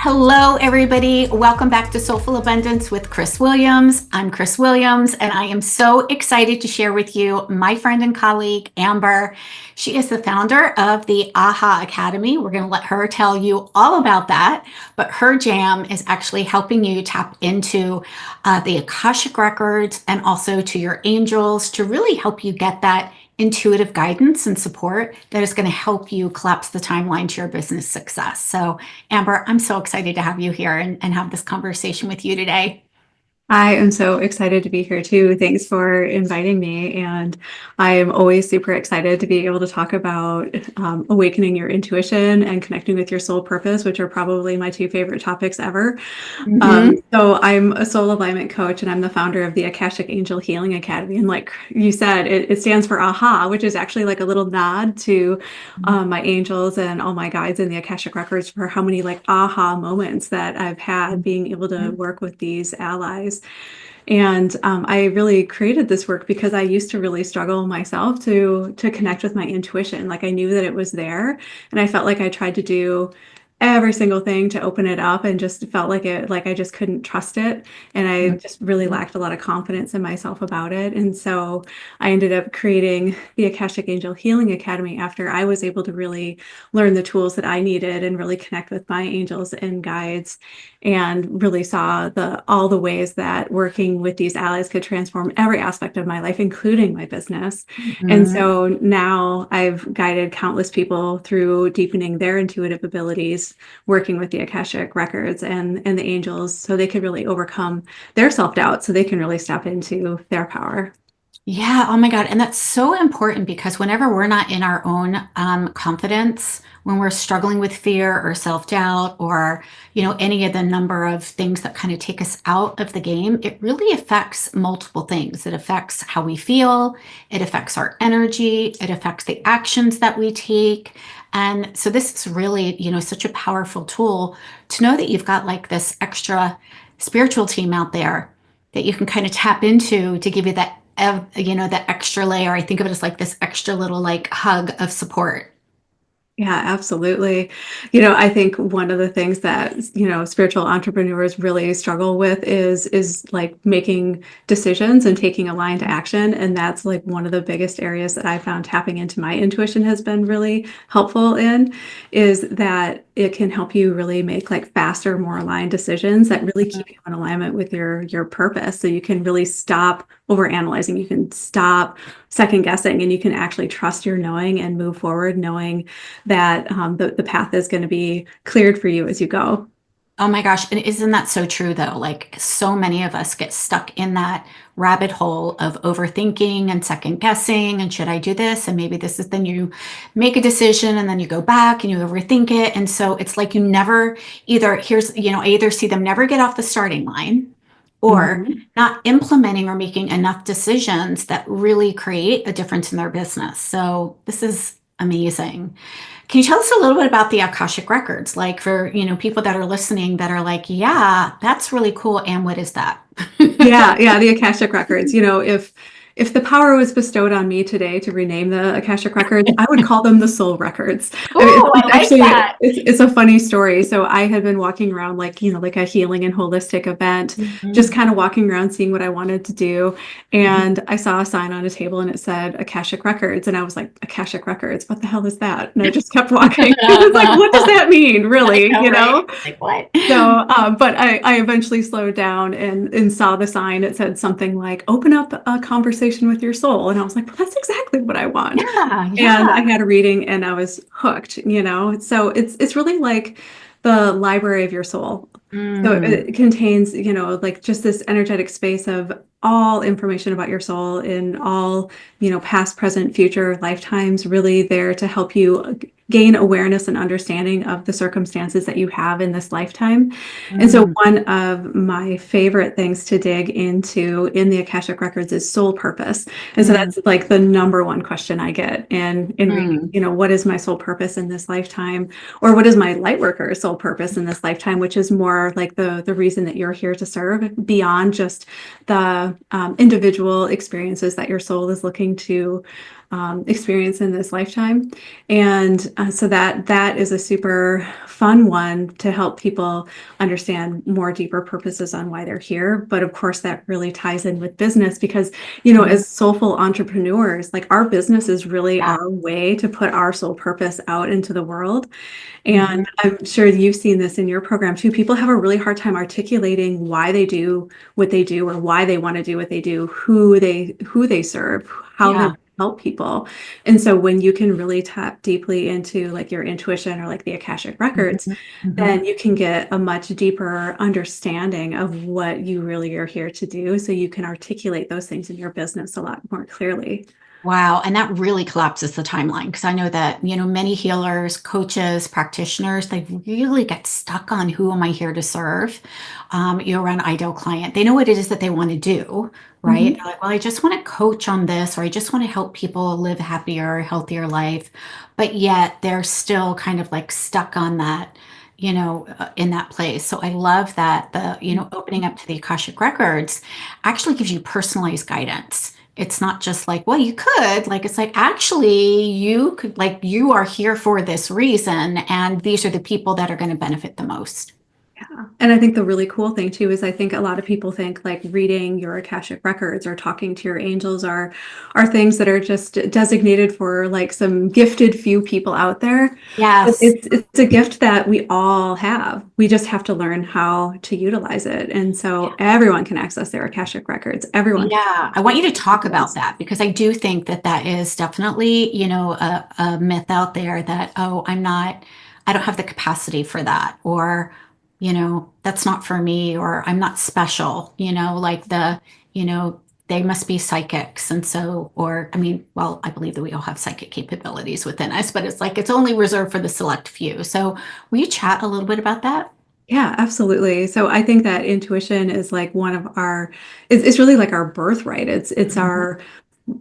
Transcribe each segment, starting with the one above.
Hello, everybody. Welcome back to Soulful Abundance with Chris Williams. I'm Chris Williams, and I am so excited to share with you my friend and colleague, Amber. She is the founder of the AHA Academy. We're going to let her tell you all about that, but her jam is actually helping you tap into the Akashic Records and also to your angels to really help you get that intuitive guidance and support that is going to help you collapse the timeline to your business success. So, Amber, I'm so excited to have you here and have this conversation with you today. I am so excited to be here too. Thanks for inviting me. And I am always super excited to be able to talk about awakening your intuition and connecting with your soul purpose, which are probably my two favorite topics ever. Mm-hmm. So I'm a soul alignment coach and I'm the founder of the Akashic Angel Healing Academy. And like you said, it stands for AHA, which is actually like a little nod to my angels and all my guides in the Akashic Records for how many like AHA moments that I've had being able to work with these allies. And I really created this work because I used to really struggle myself to connect with my intuition. Like I knew that it was there, and I felt like I tried to do every single thing to open it up and just felt like I just couldn't trust it. And I just really lacked a lot of confidence in myself about it. And so I ended up creating the Akashic Angel Healing Academy after I was able to really learn the tools that I needed and really connect with my angels and guides, and really saw all the ways that working with these allies could transform every aspect of my life, including my business. And Mm-hmm. so now I've guided countless people through deepening their intuitive abilities, working with the Akashic Records and the angels so they could really overcome their self-doubt so they can really step into their power. Yeah, oh my God. And that's so important because whenever we're not in our own confidence, when we're struggling with fear or self-doubt or, any of the number of things that kind of take us out of the game, it really affects multiple things. It affects how we feel, it affects our energy, it affects the actions that we take. And so this is really, such a powerful tool to know that you've got like this extra spiritual team out there that you can kind of tap into to give you that extra layer. I think of it as like this extra little like hug of support. Yeah, absolutely. I think one of the things that, spiritual entrepreneurs really struggle with is like making decisions and taking aligned action. And that's like one of the biggest areas that I found tapping into my intuition has been really helpful in, is that it can help you really make like faster, more aligned decisions that really keep you in alignment with your purpose. So you can really stop overanalyzing, you can stop second guessing, and you can actually trust your knowing and move forward knowing that the path is going to be cleared for you as you go. Oh my gosh. And isn't that so true though? Like so many of us get stuck in that rabbit hole of overthinking and second guessing. And should I do this? And maybe this is, then you make a decision and then you go back and you overthink it. And so it's like you never I either see them never get off the starting line or Mhm. not implementing or making enough decisions that really create a difference in their business. So this is amazing. Can you tell us a little bit about the Akashic Records? Like for, people that are listening that are like, yeah, that's really cool. And what is that? Yeah, the Akashic Records. If the power was bestowed on me today to rename the Akashic Records, I would call them the Soul Records. I mean, Oh, I it's like actually that. it's a funny story. So I had been walking around like a healing and holistic event, just Mhm. kind of walking around seeing what I wanted to do. Mhm. And I saw a sign on a table and it said Akashic Records. And I was like, Akashic Records, what the hell is that? And I just kept walking. It was like, what does that mean, I really? know, right? Like what? So, but I eventually slowed down and saw the sign. It said something like, open up a conversation with your soul. And I was like, well, that's exactly what I want. Yeah, And I yeah. had a reading and I was hooked. So it's really like the library of your soul. So Mm. it contains, like just this energetic space of all information about your soul in all, past, present, future lifetimes, really there to help you gain awareness and understanding of the circumstances that you have in this lifetime. And so Mm. one of my favorite things to dig into in the Akashic Records is soul purpose. And so Mm. that's like the number one question I get in reading, Mm. what is my soul purpose in this lifetime? Or what is my Lightworker soul purpose in this lifetime, which is more like the reason that you're here to serve beyond just the individual experiences that your soul is looking to experience in this lifetime. And so that is a super fun one to help people understand more deeper purposes on why they're here. But of course, that really ties in with business because, Mhm. as soulful entrepreneurs, like our business is really Yeah. our way to put our soul purpose out into the world. Mhm. And I'm sure you've seen this in your program too. People have a really hard time articulating why they do what they do or why they want to do what they do, who they serve, how they Yeah. help people. And so when you can really tap deeply into like your intuition or like the Akashic Records, Mhm. Mhm. then you can get a much deeper understanding of what you really are here to do. So you can articulate those things in your business a lot more clearly. Wow. And that really collapses the timeline because I know that, many healers, coaches, practitioners, they really get stuck on who am I here to serve? Around ideal client. They know what it is that they want to do, right? Mhm. They're like, well, I just want to coach on this, or I just want to help people live a happier, healthier life. But yet they're still kind of like stuck on that, in that place. So I love that opening up to the Akashic Records actually gives you personalized guidance. It's not just like, well, you could, like, it's like, actually, you could, like, you are here for this reason, and these are the people that are going to benefit the most. Yeah. And I think the really cool thing too is I think a lot of people think like reading your Akashic records or talking to your angels are things that are just designated for like some gifted few people out there. But Yes. it's a gift that we all have. We just have to learn how to utilize it. And so everyone can access their Akashic records. Everyone can Yeah, I want you to talk about that because I do think that that is definitely, a myth out there that, oh, I don't have the capacity for that, or, that's not for me, or I'm not special, they must be psychics. And so, or, I mean, well, I believe that we all have psychic capabilities within us, but it's like it's only reserved for the select few. So, will you chat a little bit about that? Yeah, absolutely. So I think that intuition is like one of our, it's really like our birthright. It's Mhm. our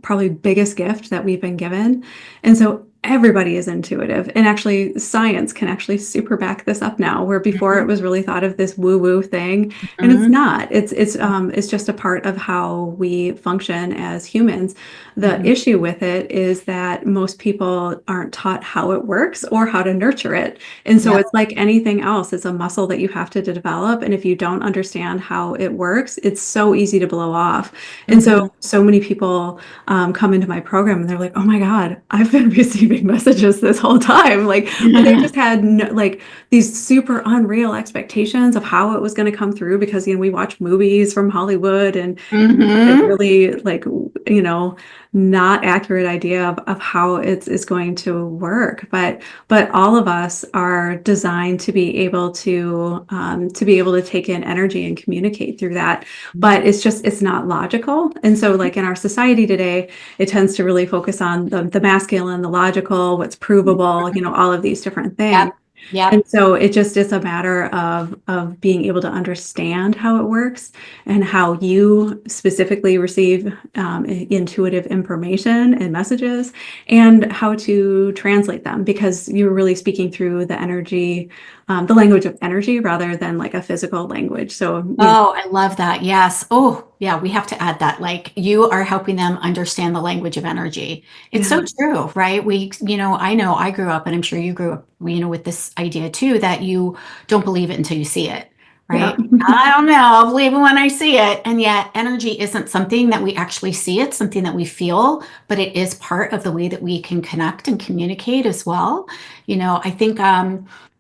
probably biggest gift that we've been given. And so everybody is intuitive. And actually science can actually super back this up now, where before it Mhm. was really thought of this woo-woo thing. And it's Mhm. not. It's just a part of how we function as humans. The Mhm. issue with it is that most people aren't taught how it works or how to nurture it. And so Yep. it's like anything else, it's a muscle that you have to develop. And if you don't understand how it works, it's so easy to blow off. And Mhm. so many people come into my program and they're like, oh my God, I've been receiving messages this whole time. Like, but they just had no, like these super unreal expectations of how it was going to come through because, we watch movies from Hollywood and like Mhm. really like not accurate idea of how it's going to work, but all of us are designed to be able to take in energy and communicate through that, but it's not logical. And so like in our society today it tends to really focus on the masculine, the logical, what's provable, all of these different things. Yep. Yep. And so it just is a matter of being able to understand how it works and how you specifically receive intuitive information and messages and how to translate them because you're really speaking through the energy, the language of energy rather than like a physical language. So, Oh, I love that. Yes. Oh, yeah, we have to add that. Like you are helping them understand the language of energy. It's yeah, so true, right? I know I grew up, and I'm sure you grew up, with this idea too, that you don't believe it until you see it, yeah. right? I don't know. I'll believe it when I see it. And yet energy isn't something that we actually see. It's something that we feel, but it is part of the way that we can connect and communicate as well. I think,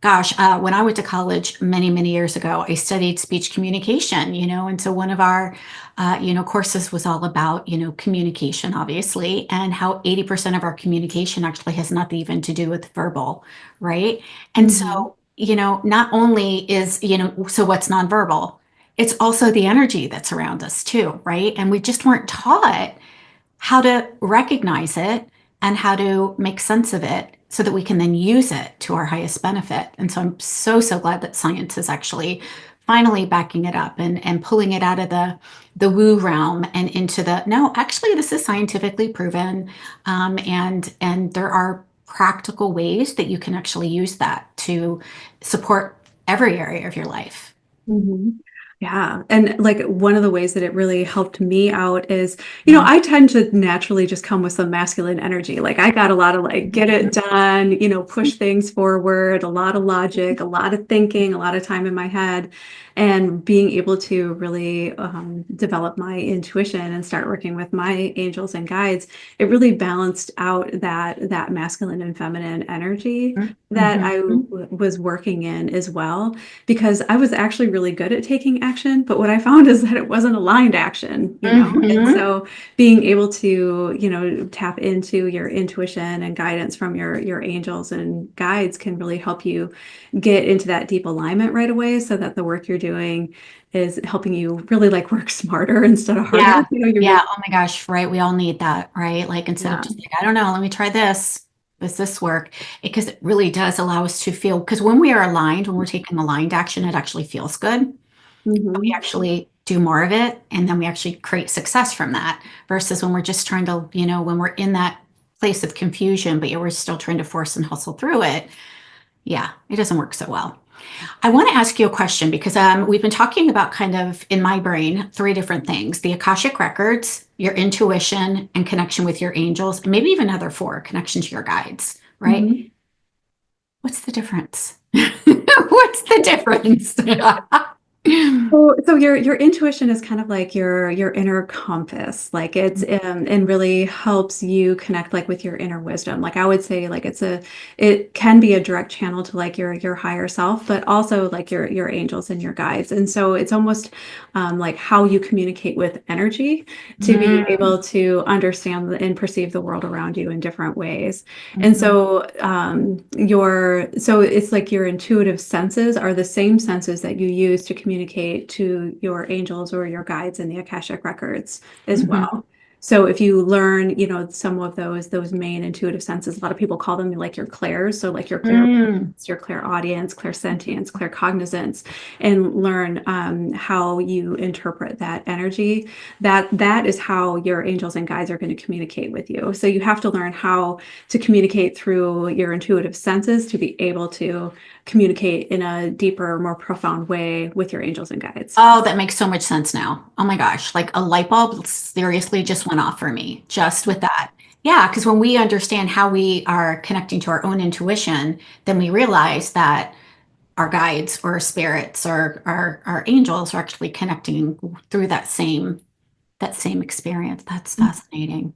gosh, when I went to college many, many years ago, I studied speech communication, and so one of our, courses was all about, communication, obviously, and how 80% of our communication actually has nothing even to do with verbal, right? And Mhm. so, not only is, so what's nonverbal? It's also the energy that's around us too, right? And we just weren't taught how to recognize it and how to make sense of it so that we can then use it to our highest benefit. And so I'm so, so glad that science is actually finally backing it up and pulling it out of the woo realm and into the no, actually this is scientifically proven. And there are practical ways that you can actually use that to support every area of your life. Mhm. Yeah. And like one of the ways that it really helped me out is, Yeah. I tend to naturally just come with some masculine energy. Like I got a lot of like get it done, push things forward, a lot of logic, a lot of thinking, a lot of time in my head, and being able to really develop my intuition and start working with my angels and guides. It really balanced out that masculine and feminine energy that I Mm-hmm. was working in as well, because I was actually really good at taking action, but what I found is that it wasn't aligned action. And Mm-hmm. so being able to, tap into your intuition and guidance from your angels and guides can really help you get into that deep alignment right away, so that the work you're doing is helping you really like work smarter instead of harder. Yeah. You're Yeah. really, Oh my gosh. Right. We all need that, right? Like instead of yeah. just like, I don't know, let me try this. Does this work? Because it really does allow us to feel, because when we are aligned, when we're taking aligned action, it actually feels good. We Hmm. actually do more of it, and then we actually create success from that versus when we're just trying to, when we're in that place of confusion, but we're still trying to force and hustle through it. Yeah, it doesn't work so well. I want to ask you a question because we've been talking about kind of in my brain three different things: the Akashic Records, your intuition, and connection with your angels, and maybe even other four: connection to your guides, right? Hmm. What's the difference? What's the difference? So your intuition is kind of like your inner compass, like it's and really helps you connect like with your inner wisdom. Like I would say, like it can be a direct channel to like your higher self, but also like your angels and your guides. And so it's almost like how you communicate with energy to be Mm, able to understand and perceive the world around you in different ways. And mhm, so so it's like your intuitive senses are the same senses that you use to communicate to your angels or your guides in the Akashic records as mhm, well. So if you learn, some of those main intuitive senses, a lot of people call them like your clairs. So like your mm, your clairaudience, clairsentience, claircognizance, and learn how you interpret that energy. That is how your angels and guides are going to communicate with you. So you have to learn how to communicate through your intuitive senses to be able to communicate in a deeper, more profound way with your angels and guides. Oh, that makes so much sense now. Oh my gosh, like a light bulb seriously just went off for me just with that. Yeah, because when we understand how we are connecting to our own intuition, then we realize that our guides or spirits or our angels are actually connecting through that same experience. That's fascinating.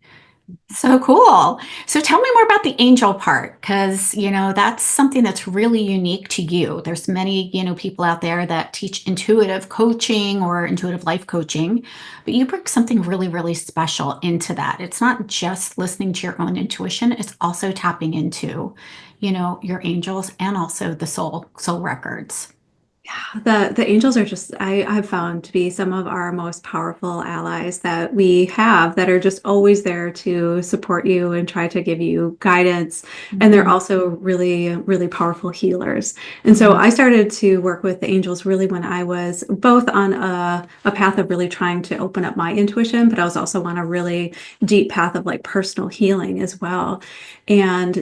So cool. So tell me more about the angel part, because, that's something that's really unique to you. There's many, people out there that teach intuitive coaching or intuitive life coaching, but you bring something really, really special into that. It's not just listening to your own intuition, it's also tapping into, your angels and also the soul records. The angels are just I've found to be some of our most powerful allies that we have, that are just always there to support you and try to give you guidance. And they're Mhm, also really, really powerful healers. And so mhm, I started to work with the angels really when I was both on a path of really trying to open up my intuition, but I was also on a really deep path of like personal healing as well. And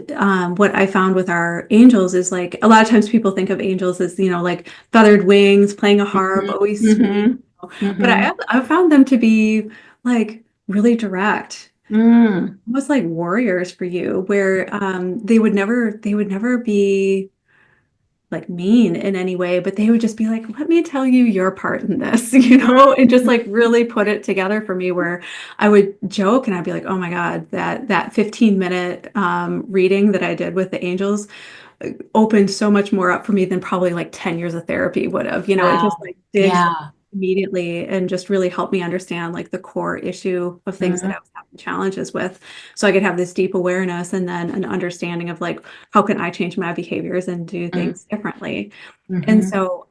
what I found with our angels is like a lot of times people think of angels as, like feathered wings, playing a harp, mhm, always sweet. mhm, But mhm. I found them to be like really direct, Mm, almost like warriors for you, where they would never be like mean in any way, but they would just be like, let me tell you your part in this, and just like really put it together for me, where I would joke and I'd be like, oh my God, that 15-minute reading that I did with the angels opened so much more up for me than probably like 10 years of therapy would have. It wow. just like digs Yeah. immediately and just really helped me understand like the core issue of things that Mhm, I was having challenges with. So I could have this deep awareness and then an understanding of like, how can I change my behaviors and do mhm, things differently? And mhm. so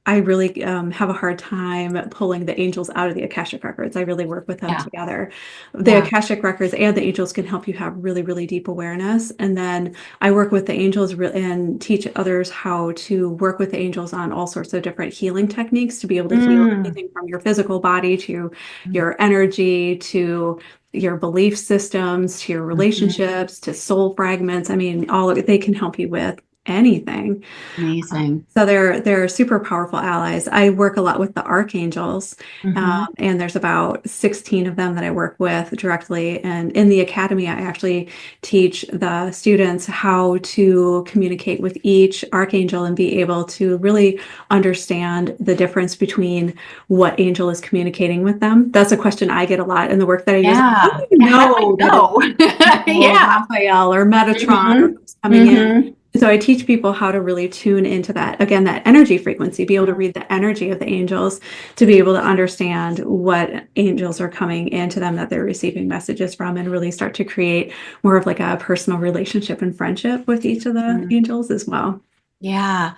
I really have a hard time pulling the angels out of the Akashic records. I really work with them Yeah. together. The Yeah. Akashic records and the angels can help you have really, really deep awareness. And then I work with the angels and teach others how to work with the angels on all sorts of different healing techniques to be able to heal Mm, anything from your physical body to your energy to your belief systems to your mhm. relationships to soul fragments. I mean, all of it they can help you with. anything. Amazing. So they're super powerful allies. I work a lot with the archangels, Mm-hmm. and there's about 16 of them that I work with directly. And in the academy, I actually teach the students how to communicate with each archangel and be able to really understand the difference between what angel is communicating with them. That's a question I get a lot in the work that I do. Is, how Yeah. do you How do I know that it's know? Yeah. Raphael or Metatron or Mm-hmm. who's coming in? Mm-hmm. So I teach people how to really tune into that, again, that energy frequency, be able to read the energy of the angels, to be able to understand what angels are coming into them that they're receiving messages from, and really start to create more of like a personal relationship and friendship with each of the Mm-hmm. angels as well. Yeah.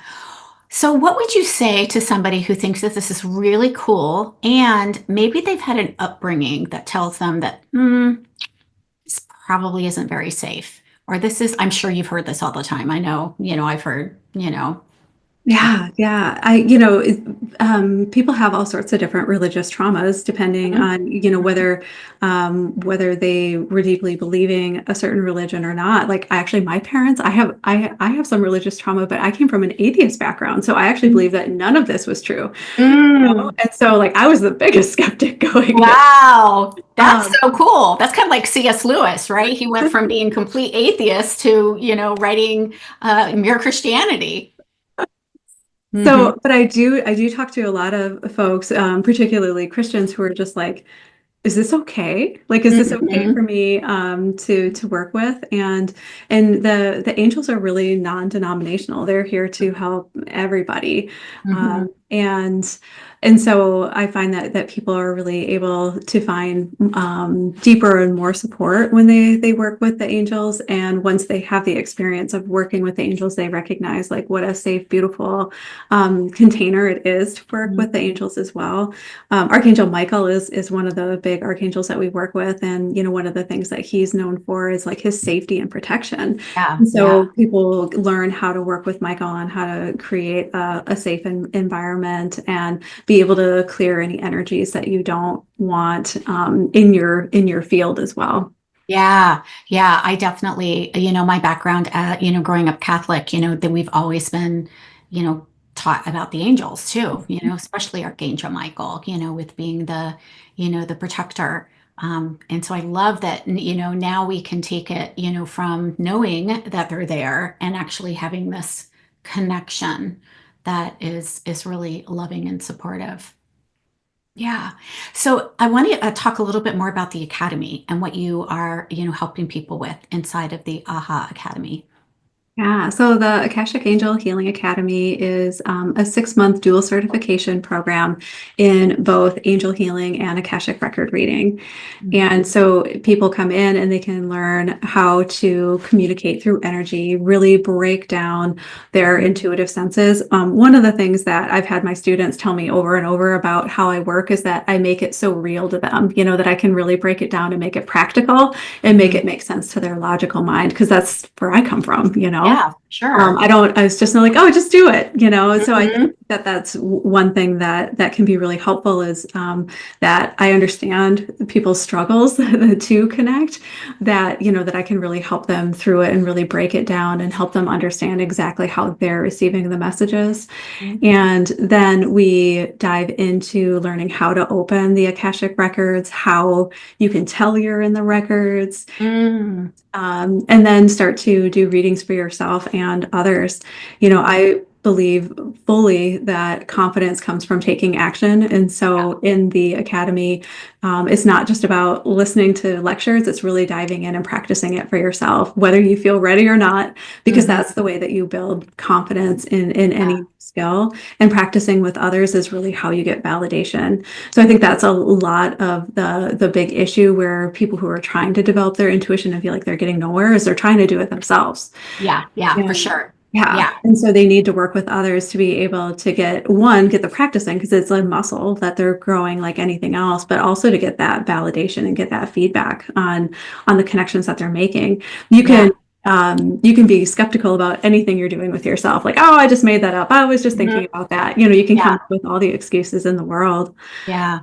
So, what would you say to somebody who thinks that this is really cool and maybe they've had an upbringing that tells them that this probably isn't very safe? Or this is, I'm sure you've heard this all the time. I know, I've heard, Yeah, yeah. People have all sorts of different religious traumas depending Mhm. on, whether they were deeply believing a certain religion or not. Like, actually, my parents, I have some religious trauma, but I came from an atheist background, so I actually believe that none of this was true. Mm. And so, like, I was the biggest skeptic going in. Wow, that's Um, so cool. That's kind of like C.S. Lewis, right? He went from being complete atheist to, writing Mere Christianity. Hmm. but I do talk to a lot of folks, particularly Christians, who are just like, is this okay? Like, is this okay Hmm. for me to work with? And the angels are really non-denominational. They're here to help everybody. Hmm. And so I find that people are really able to find deeper and more support when they work with the angels. And once they have the experience of working with the angels, they recognize like what a safe, beautiful container it is to work with the angels as well. Archangel Michael is one of the big archangels that we work with, and one of the things that he's known for is like his safety and protection. Yeah, And yeah. so people learn how to work with Michael on how to create a safe environment and be able to clear any energies that you don't want in your field as well. Yeah, yeah, I definitely, my background, growing up Catholic, that we've always been, taught about the angels too, especially Archangel Michael, with being the protector. And so I love that, now we can take it, from knowing that they're there and actually having this connection that is really loving and supportive. Yeah. So I want to talk a little bit more about the academy and what you are, helping people with inside of the AHA Academy. Yeah, so the Akashic Angel Healing Academy is a 6-month dual certification program in both angel healing and Akashic record reading. Mhm. And so people come in and they can learn how to communicate through energy, really break down their intuitive senses. One of the things that I've had my students tell me over and over about how I work is that I make it so real to them, that I can really break it down and make it practical and make Mhm. it make sense to their logical mind, because that's where I come from. Yeah, sure. I was just not like, oh, just do it. So I think Hmm. that that's one thing that can be really helpful is that I understand people's struggles to connect, that I can really help them through it and really break it down and help them understand exactly how they're receiving the messages. And then we dive into learning how to open the Akashic records, how you can tell you're in the records, Mm. and then start to do readings for yourself and others. I believe fully that confidence comes from taking action. And so in the academy, it's not just about listening to lectures, it's really diving in and practicing it for yourself, whether you feel ready or not, because Hmm. that's the way that you build confidence in Yeah. any skill. And practicing with others is really how you get validation. So I think that's a lot of the big issue where people who are trying to develop their intuition and feel like they're getting nowhere is they're trying to do it themselves. Yeah, yeah, for And sure. yeah. Yeah. And so they need to work with others to be able to get the practicing, because it's a muscle that they're growing like anything else, but also to get that validation and get that feedback on the connections that they're making. You Yeah. can you can be skeptical about anything you're doing with yourself. Like, oh, I just made that up. I was just Mhm. thinking about that. You can come Yeah. up with all the excuses in the world. Yeah.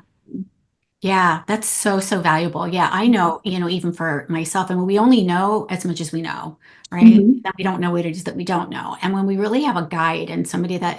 Yeah, that's so, so valuable. Yeah, I know, even for myself, I mean, we only know as much as we know. right? Mhm. That we don't know what it is that we don't know. And when we really have a guide and somebody that,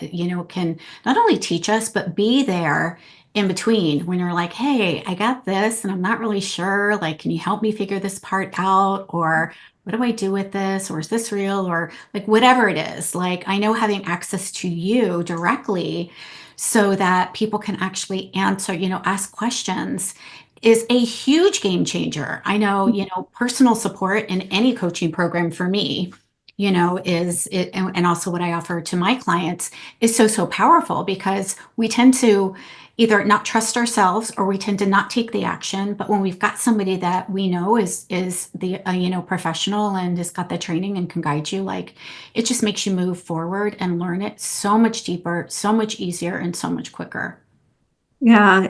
can not only teach us, but be there in between when you're like, hey, I got this and I'm not really sure. Like, can you help me figure this part out? Or what do I do with this? Or is this real? Or like whatever it is. Like, I know having access to you directly so that people can actually answer, ask questions is a huge game changer. I know, personal support in any coaching program for me, is it, and also what I offer to my clients is so, so powerful because we tend to either not trust ourselves or we tend to not take the action. But when we've got somebody that we know is the, professional and has got the training and can guide you, like it just makes you move forward and learn it so much deeper, so much easier, and so much quicker. Yeah,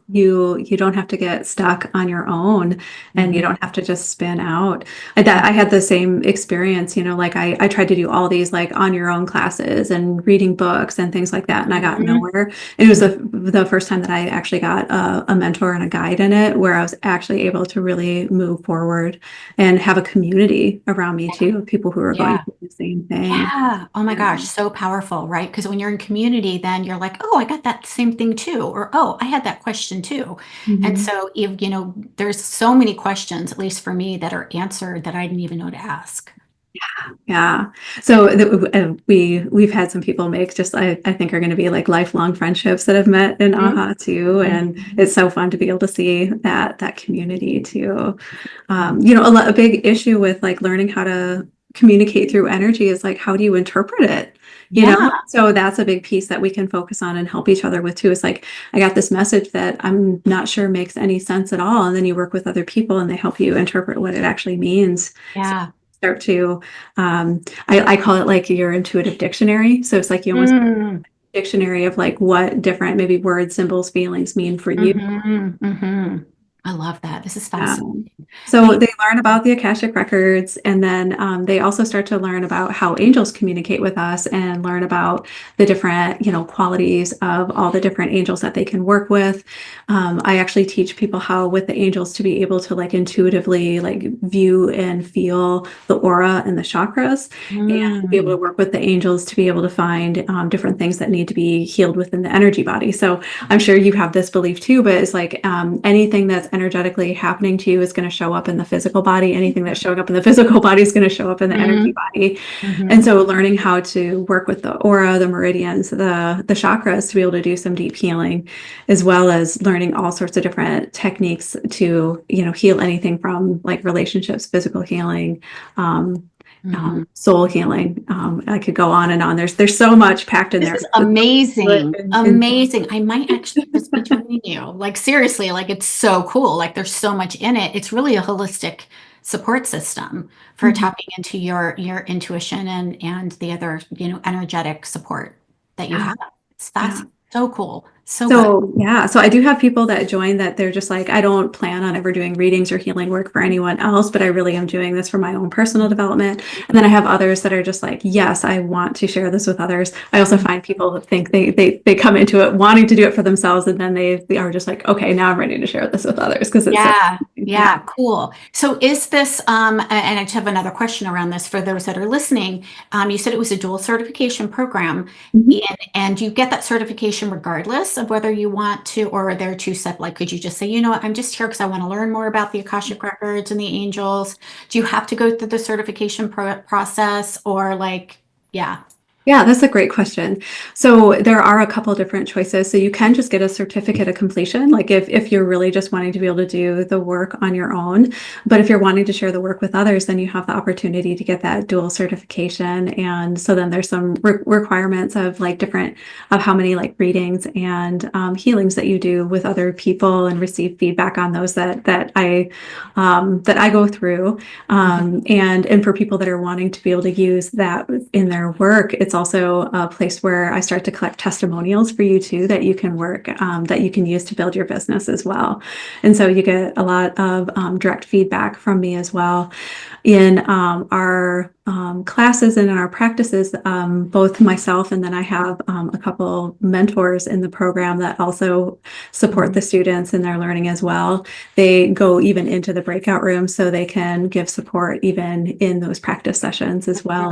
you don't have to get stuck on your own, and you Mhm. don't have to just spin out. I had the same experience, like I tried to do all these like on your own classes and reading books and things like that, and I got Mhm. nowhere. And it was the first time that I actually got a mentor and a guide in it, where I was actually able to really move forward and have a community around me too, of people who are going Yeah. through the same thing. Yeah. Oh my Yeah. gosh, so powerful, right? Because when you're in community, then you're like, oh, I got that same thing too, or oh, I had that question too. And Mhm. so, if, there's so many questions, at least for me, that are answered that I didn't even know to ask. Yeah. So we've had some people make just I think are going to be like lifelong friendships that have met in Mhm. AHA too, and Mhm. it's so fun to be able to see that community too. A big issue with like learning how to communicate through energy is like how do you interpret it? Yeah. So that's a big piece that we can focus on and help each other with too. It's like I got this message that I'm not sure makes any sense at all, and then you work with other people and they help you interpret what it actually means. So Yeah. start to I call it like your intuitive dictionary. So it's like you almost Mm. dictionary of like what different maybe words, symbols, feelings mean for you. Mhm. Mhm. I love that. This is Yeah. fascinating. So But they learn about the Akashic Records, and then they also start to learn about how angels communicate with us and learn about the different, qualities of all the different angels that they can work with. I actually teach people how with the angels to be able to like intuitively like view and feel the aura and the chakras, and be able to mm, work with the angels to be able to find different things that need to be healed within the energy body. So I'm sure you have this belief too, but it's like anything that's energetically happening to you is going to show up in the physical body. Anything that's showing up in the physical body is going to show up in the energy mm, body. And mhm. so learning how to work with the aura, the meridians, the chakras to be able to do some deep healing, as well as learning all sorts of different techniques to, heal anything from like relationships, physical healing, um, Mhm. soul healing. I could go on and on. There's so much packed in This there. is amazing. And Amazing. I might actually just be joining you. Like seriously, like it's so cool. Like there's so much in it. It's really a holistic support system for tapping into your intuition and the other, energetic support that you yeah, have. It's yeah. fascinating. So cool. So good. So, yeah, so I do have people that join that they're just like, I don't plan on ever doing readings or healing work for anyone else, but I really am doing this for my own personal development. And then I have others that are just like, yes, I want to share this with others. I also find people that think they come into it wanting to do it for themselves, and then they are just like, okay, now I'm ready to share this with others because it's so, Yeah, yeah. yeah, cool. So is this, and I just have another question around this for those that are listening. You said it was a dual certification program, Mhm. and you get that certification regardless of whether you want to, or are there two set, like, could you just say, what, I'm just here because I want to learn more about the Akashic Records and the angels. Do you have to go through the certification process or like, yeah. Yeah, that's a great question. So there are a couple different choices. So you can just get a certificate of completion, like if you're really just wanting to be able to do the work on your own. But if you're wanting to share the work with others, then you have the opportunity to get that dual certification. And so then there's some requirements of like different of how many like readings and healings that you do with other people and receive feedback on those that I go through. And for people that are wanting to be able to use that in their work, it's also a place where I start to collect testimonials for you too that you can that you can use to build your business as well. And so you get a lot of direct feedback from me as well in our classes and in our practices. Both myself and then I have a couple mentors in the program that also support the students in their learning as well. They go even into the breakout room so they can give support even in those practice sessions as well.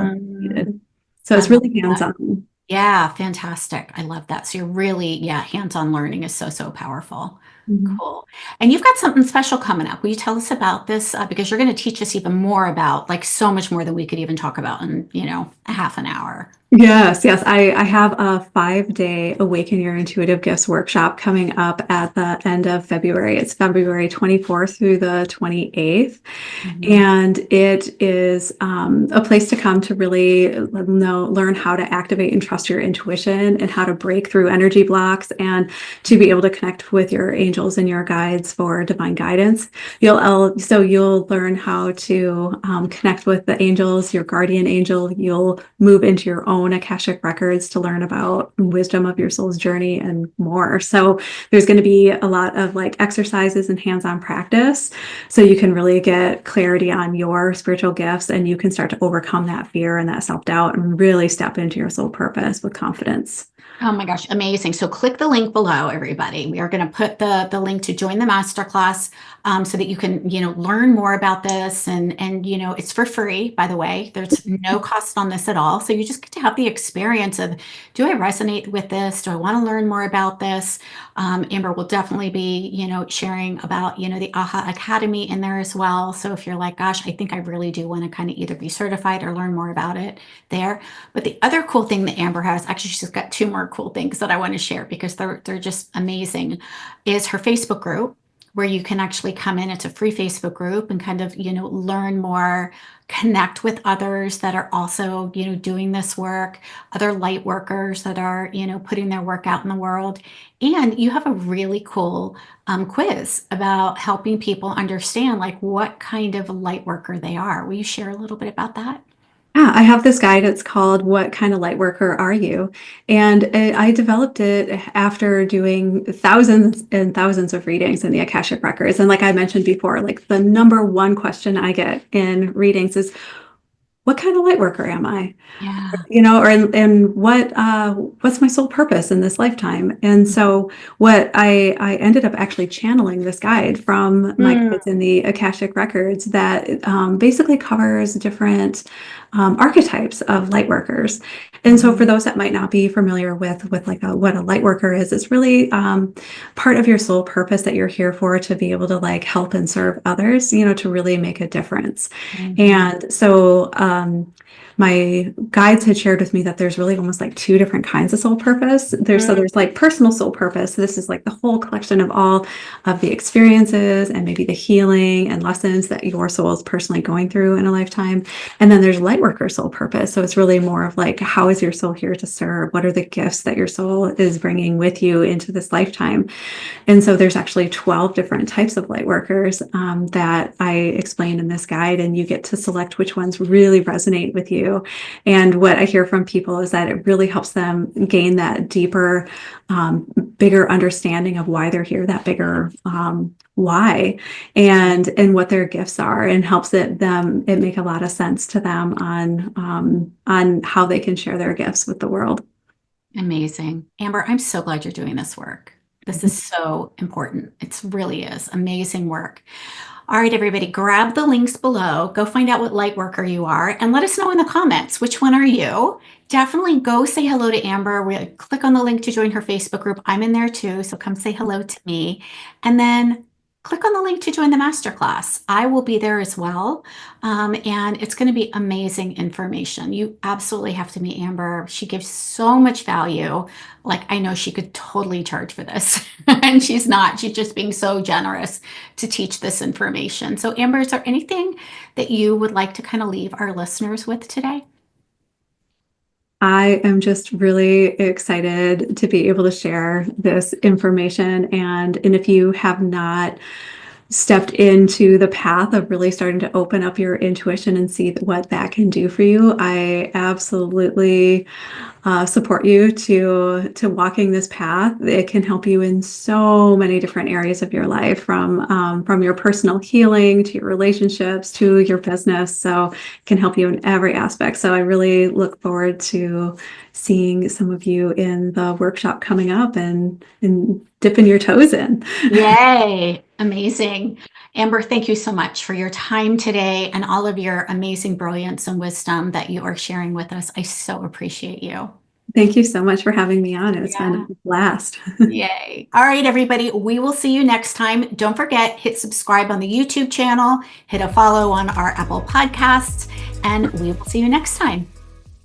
So I it's love really that. hands-on. Yeah, fantastic. I love that. So you're really, yeah, hands-on learning is so, so powerful. Mhm. Cool. And you've got something special coming up. Will you tell us about this? Because you're going to teach us even more about like so much more than we could even talk about in, a half an hour. Yes, yes. I have a 5-day Awaken Your Intuitive Gifts workshop coming up at the end of February. It's February 24th through the 28th. Mhm. And it is a place to come to really learn how to activate and trust your intuition and how to break through energy blocks and to be able to connect with your angels and your guides for divine guidance. You'll learn how to connect with the angels, your guardian angel. You'll move into your own Akashic records to learn about wisdom of your soul's journey and more. So there's going to be a lot of like exercises and hands-on practice so you can really get clarity on your spiritual gifts and you can start to overcome that fear and that self-doubt and really step into your soul purpose with confidence. Oh my gosh, amazing. So click the link below, everybody. We are going to put the link to join the masterclass so that you can, learn more about this. And it's for free, by the way. There's no cost on this at all. So you just get to have the experience of, do I resonate with this? Do I want to learn more about this? Amber will definitely be, sharing about, the AHA Academy in there as well. So if you're like, gosh, I think I really do want to kind of either be certified or learn more about it there. But the other cool thing that Amber has, actually, she's got two more cool things that I want to share because they're just amazing, is her Facebook group where you can actually come in. It's a free Facebook group and kind of, learn more, connect with others that are also, doing this work, other light workers that are, putting their work out in the world. And you have a really cool quiz about helping people understand like what kind of light worker they are. Will you share a little bit about that? Yeah, I have this guide. It's called What Kind of Lightworker Are You? And I developed it after doing thousands and thousands of readings in the Akashic Records. And like I mentioned before, like the number one question I get in readings is, what kind of lightworker am I? Yeah. And what's my sole purpose in this lifetime? And so what I ended up actually channeling this guide from my Mm. guides in the Akashic Records that basically covers different archetypes of light workers. And so for those that might not be familiar with like what a light worker is, it's really part of your soul purpose that you're here for, to be able to like help and serve others, to really make a difference. Mhm. And so my guides had shared with me that there's really almost like two different kinds of soul purpose. There's like personal soul purpose. This is like the whole collection of all of the experiences and maybe the healing and lessons that your soul is personally going through in a lifetime. And then there's light worker soul purpose. So it's really more of like, how is your soul here to serve? What are the gifts that your soul is bringing with you into this lifetime? And so there's actually 12 different types of light workers that I explain in this guide, and you get to select which ones really resonate with you. And what I hear from people is that it really helps them gain that deeper, bigger understanding of why they're here, that bigger why, and what their gifts are, and helps it make a lot of sense to them on how they can share their gifts with the world. Amazing. Amber, I'm so glad you're doing this work. This is so important. It really is amazing work. All right, everybody, grab the links below. Go find out what light worker you are and let us know in the comments, which one are you? Definitely go say hello to Amber. Click on the link to join her Facebook group. I'm in there too, so come say hello to me. And then click on the link to join the masterclass. I will be there as well. And it's going to be amazing information. You absolutely have to meet Amber. She gives so much value. Like, I know she could totally charge for this, and she's not. She's just being so generous to teach this information. So, Amber, is there anything that you would like to kind of leave our listeners with today? I am just really excited to be able to share this information. And if you have not stepped into the path of really starting to open up your intuition and see what that can do for you, I absolutely support you to walking this path. It can help you in so many different areas of your life, from your personal healing to your relationships to your business. So it can help you in every aspect. So I really look forward to seeing some of you in the workshop coming up and dipping your toes in. Yay. Amazing. Amber, thank you so much for your time today and all of your amazing brilliance and wisdom that you are sharing with us. I so appreciate you. Thank you so much for having me on. It's been Yeah. a blast. Yay. All right, everybody. We will see you next time. Don't forget, hit subscribe on the YouTube channel, hit a follow on our Apple Podcasts, and we will see you next time.